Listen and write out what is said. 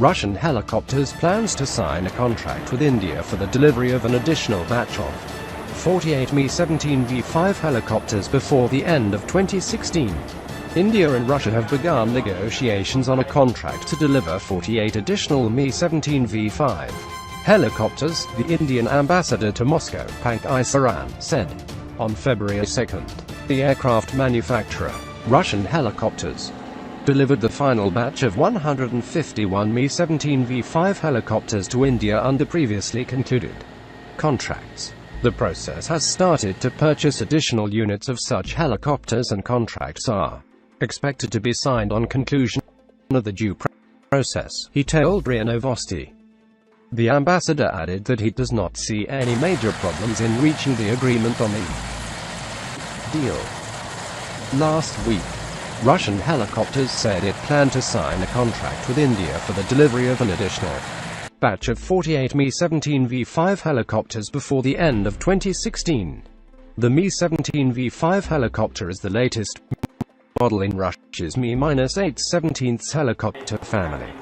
Russian Helicopters plans to sign a contract with India for the delivery of an additional batch of 48 Mi-17V5 helicopters before the end of 2016. India and Russia have begun negotiations on a contract to deliver 48 additional Mi-17V5 helicopters, the Indian ambassador to Moscow, Pankaj Saran, said. On February 2, the aircraft manufacturer, Russian Helicopters, delivered the final batch of 151 Mi-17V5 helicopters to India under previously concluded contracts. The process has started to purchase additional units of such helicopters, and contracts are expected to be signed on conclusion of the due process, he told RIA Novosti. The ambassador added that he does not see any major problems in reaching the agreement on the deal. Last week, Russian Helicopters said it planned to sign a contract with India for the delivery of an additional batch of 48 Mi-17V5 helicopters before the end of 2016. The Mi-17V5 helicopter is the latest model in Russia's Mi-8/17 helicopter family.